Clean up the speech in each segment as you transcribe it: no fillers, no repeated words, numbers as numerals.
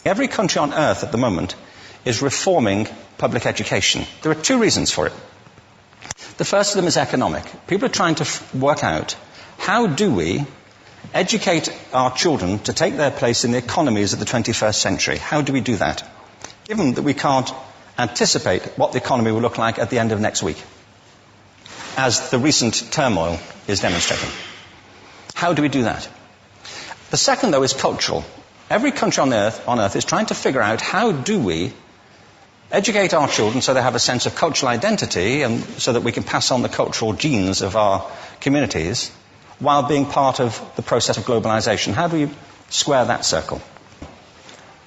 Every country on earth at the moment is reforming public education. There are two reasons for it. The first of them is economic. People are trying to work out, how do we educate our children to take their place in the economies of the 21st century? How do we do that, given that we can't anticipate what the economy will look like at the end of next week, as the recent turmoil is demonstrating? How do we do that? The second, though, is cultural. Every country on earth is trying to figure out, how do we educate our children so they have a sense of cultural identity and so that we can pass on the cultural genes of our communities while being part of the process of globalization. How do we square that circle?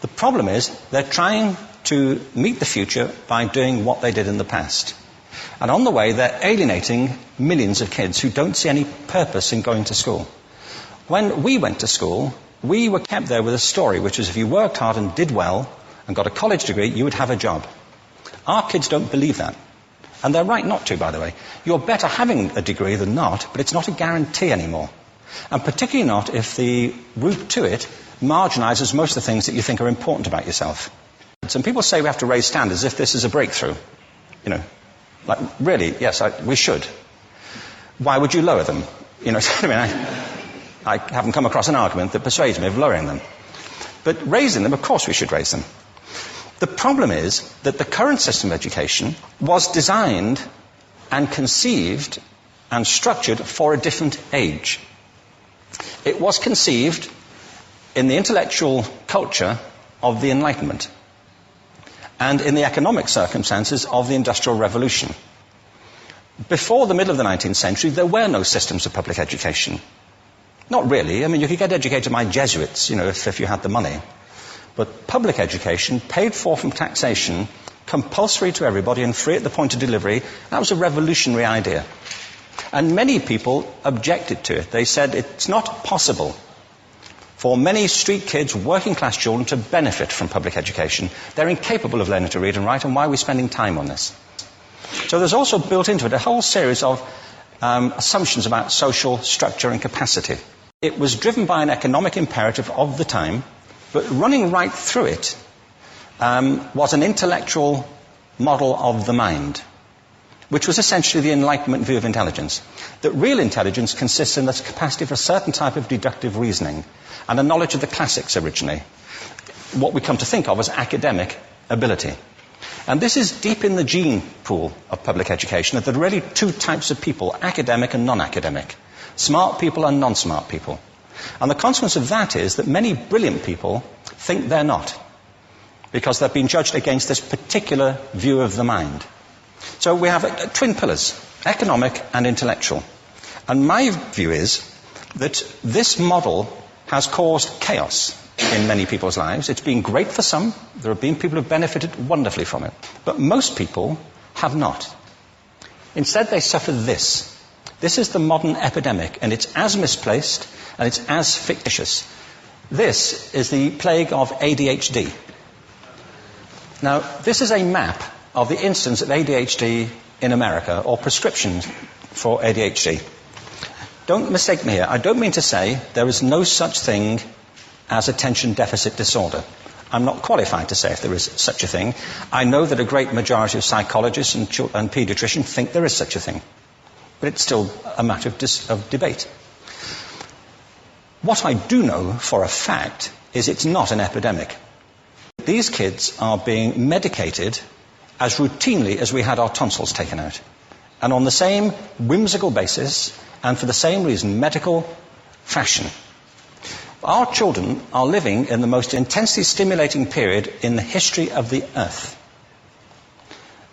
The problem is they're trying to meet the future by doing what they did in the past. And on the way, they're alienating millions of kids who don't see any purpose in going to school. When we went to school, we were kept there with a story, which is if you worked hard and did well and got a college degree, you would have a job. Our kids don't believe that. And they're right not to, by the way. You're better having a degree than not, but it's not a guarantee anymore. And particularly not if the route to it marginalizes most of the things that you think are important about yourself. Some people say we have to raise standards as if this is a breakthrough. You know, like, really, yes, we should. Why would you lower them? You know, I mean, I haven't come across an argument that persuades me of lowering them. But raising them, of course we should raise them. The problem is that the current system of education was designed and conceived and structured for a different age. It was conceived in the intellectual culture of the Enlightenment and in the economic circumstances of the Industrial Revolution. Before the middle of the 19th century, there were no systems of public education. Not really. I mean, you could get educated by Jesuits, you know, if you had the money. But public education, paid for from taxation, compulsory to everybody and free at the point of delivery, that was a revolutionary idea. And many people objected to it. They said it's not possible for many street kids, working class children, to benefit from public education. They're incapable of learning to read and write, and why are we spending time on this? So there's also built into it a whole series of assumptions about social structure and capacity. It was driven by an economic imperative of the time, but running right through it was an intellectual model of the mind, which was essentially the Enlightenment view of intelligence. That real intelligence consists in the capacity for a certain type of deductive reasoning and a knowledge of the classics originally, what we come to think of as academic ability. And this is deep in the gene pool of public education, that there are really two types of people, academic and non-academic, smart people and non-smart people. And the consequence of that is that many brilliant people think they're not, because they've been judged against this particular view of the mind. So we have twin pillars, economic and intellectual. And my view is that this model has caused chaos in many people's lives. It's been great for some. There have been people who have benefited wonderfully from it. But most people have not. Instead, they suffer this. This is the modern epidemic, and it's as misplaced and it's as fictitious. This is the plague of ADHD. Now, this is a map of the incidence of ADHD in America, or prescriptions for ADHD. Don't mistake me here. I don't mean to say there is no such thing as attention deficit disorder. I'm not qualified to say if there is such a thing. I know that a great majority of psychologists and paediatricians think there is such a thing. But it's still a matter of debate. What I do know for a fact is it's not an epidemic. These kids are being medicated as routinely as we had our tonsils taken out. And on the same whimsical basis, and for the same reason, medical fashion. Our children are living in the most intensely stimulating period in the history of the earth.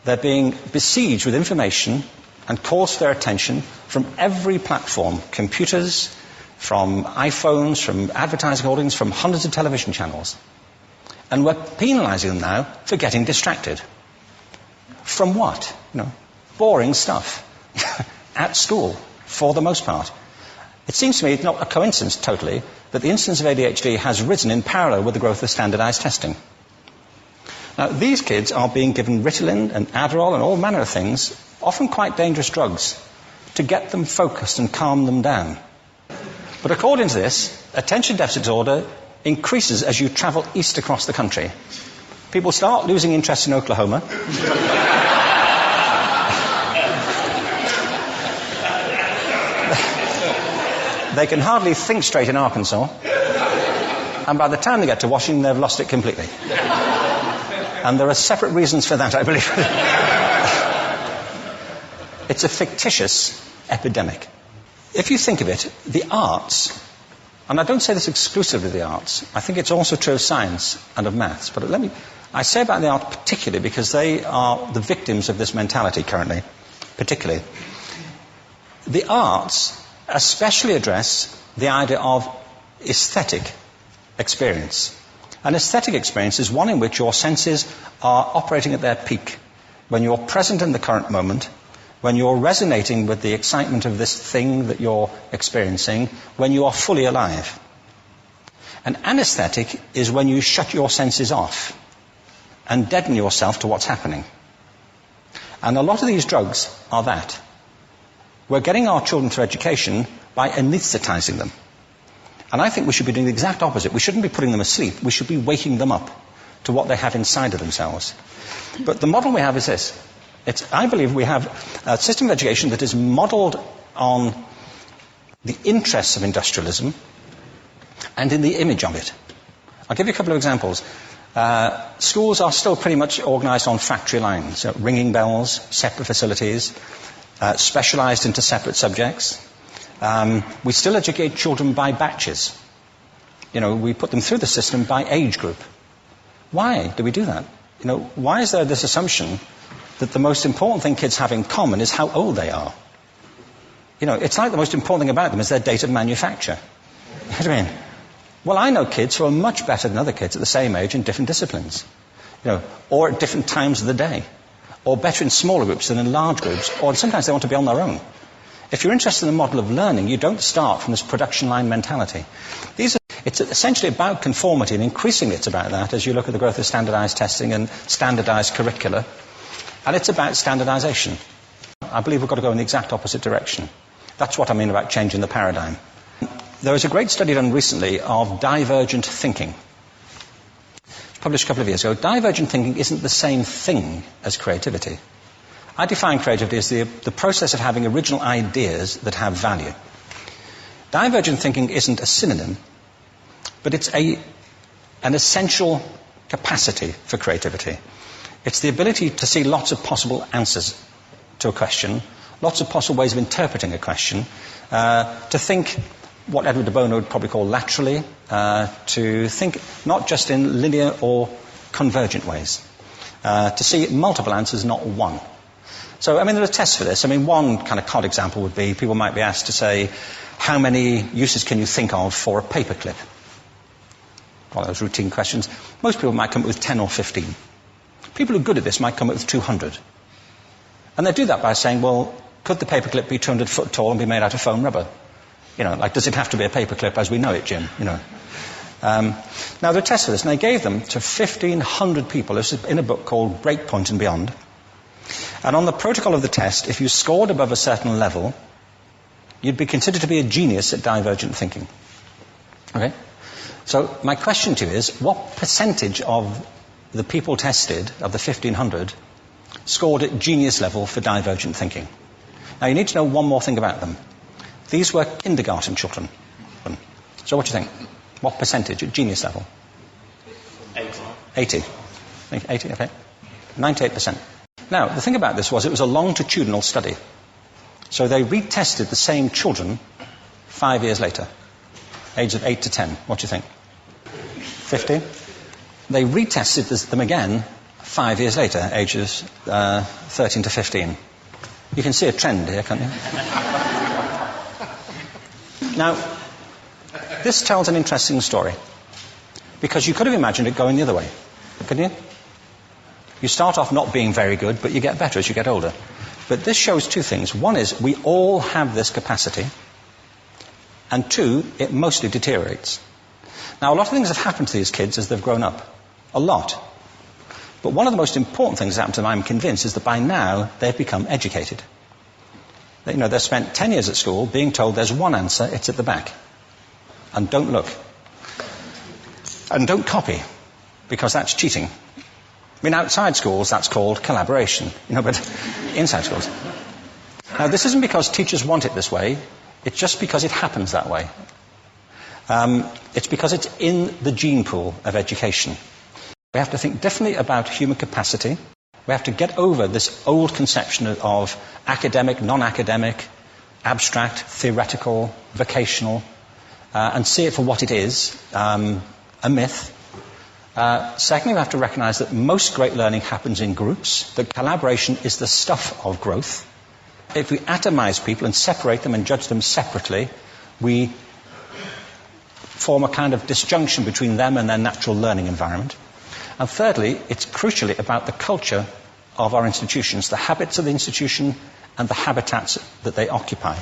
They're being besieged with information and calls for their attention from every platform, computers, from iPhones, from advertising holdings, from hundreds of television channels. And we're penalizing them now for getting distracted. From what? You know, boring stuff at school, for the most part. It seems to me it's not a coincidence totally that the incidence of ADHD has risen in parallel with the growth of standardized testing. Now, these kids are being given Ritalin and Adderall and all manner of things, often quite dangerous drugs, to get them focused and calm them down. But according to this, attention deficit disorder increases as you travel east across the country. People start losing interest in Oklahoma. They can hardly think straight in Arkansas. And by the time they get to Washington, they've lost it completely. And there are separate reasons for that, I believe. It's a fictitious epidemic. If you think of it, the arts, and I don't say this exclusively of the arts, I think it's also true of science and of maths, but I say about the arts particularly because they are the victims of this mentality currently, particularly. The arts especially address the idea of aesthetic experience. An aesthetic experience is one in which your senses are operating at their peak, when you're present in the current moment, when you're resonating with the excitement of this thing that you're experiencing, when you are fully alive. An anesthetic is when you shut your senses off and deaden yourself to what's happening. And a lot of these drugs are that. We're getting our children through education by anesthetizing them. And I think we should be doing the exact opposite. We shouldn't be putting them asleep. We should be waking them up to what they have inside of themselves. But the model we have is this. I believe we have a system of education that is modeled on the interests of industrialism and in the image of it. I'll give you a couple of examples. Schools are still pretty much organized on factory lines, ringing bells, separate facilities, specialized into separate subjects. We still educate children by batches. We put them through the system by age group. Why do we do that? Why is there this assumption that the most important thing kids have in common is how old they are? It's like the most important thing about them is their date of manufacture. You know what I mean? Well, I know kids who are much better than other kids at the same age in different disciplines, or at different times of the day, or better in smaller groups than in large groups, or sometimes they want to be on their own. If you're interested in the model of learning, you don't start from this production line mentality. It's essentially about conformity, and increasingly it's about that as you look at the growth of standardized testing and standardized curricula. And it's about standardization. I believe we've got to go in the exact opposite direction. That's what I mean about changing the paradigm. There was a great study done recently of divergent thinking. It was published a couple of years ago. Divergent thinking isn't the same thing as creativity. I define creativity as the process of having original ideas that have value. Divergent thinking isn't a synonym, but it's an essential capacity for creativity. It's the ability to see lots of possible answers to a question, lots of possible ways of interpreting a question, to think what Edward de Bono would probably call laterally, to think not just in linear or convergent ways, to see multiple answers, not one. So, there are tests for this. One kind of cod example would be, people might be asked to say, how many uses can you think of for a paperclip? One of those routine questions. Most people might come up with 10 or 15. People who are good at this might come up with 200. And they do that by saying, well, could the paperclip be 200 foot tall and be made out of foam rubber? Does it have to be a paperclip as we know it, Jim? Now, there are tests for this, and they gave them to 1,500 people. This is in a book called Breakpoint and Beyond. And on the protocol of the test, if you scored above a certain level, you'd be considered to be a genius at divergent thinking. Okay? So my question to you is, what percentage of the people tested, of the 1,500, scored at genius level for divergent thinking? Now, you need to know one more thing about them. These were kindergarten children. So what do you think? What percentage at genius level? 80. 80, okay. 98%. Now, the thing about this was it was a longitudinal study. So they retested the same children 5 years later, ages of 8 to 10. What do you think? 15? They retested them again 5 years later, ages 13 to 15. You can see a trend here, can't you? Now, this tells an interesting story, because you could have imagined it going the other way, couldn't you? You start off not being very good, but you get better as you get older. But this shows two things. One is we all have this capacity, and two, it mostly deteriorates. Now, a lot of things have happened to these kids as they've grown up. A lot. But one of the most important things that happened to them, I'm convinced, is that by now they've become educated. They've spent 10 years at school being told there's one answer, it's at the back. And don't look. And don't copy, because that's cheating. I mean, outside schools, that's called collaboration, but inside schools. Now, this isn't because teachers want it this way, it's just because it happens that way. It's because it's in the gene pool of education. We have to think differently about human capacity. We have to get over this old conception of academic, non-academic, abstract, theoretical, vocational, and see it for what it is, a myth. Secondly, we have to recognize that most great learning happens in groups, that collaboration is the stuff of growth. If we atomize people and separate them and judge them separately, we form a kind of disjunction between them and their natural learning environment. And thirdly, it's crucially about the culture of our institutions, the habits of the institution and the habitats that they occupy.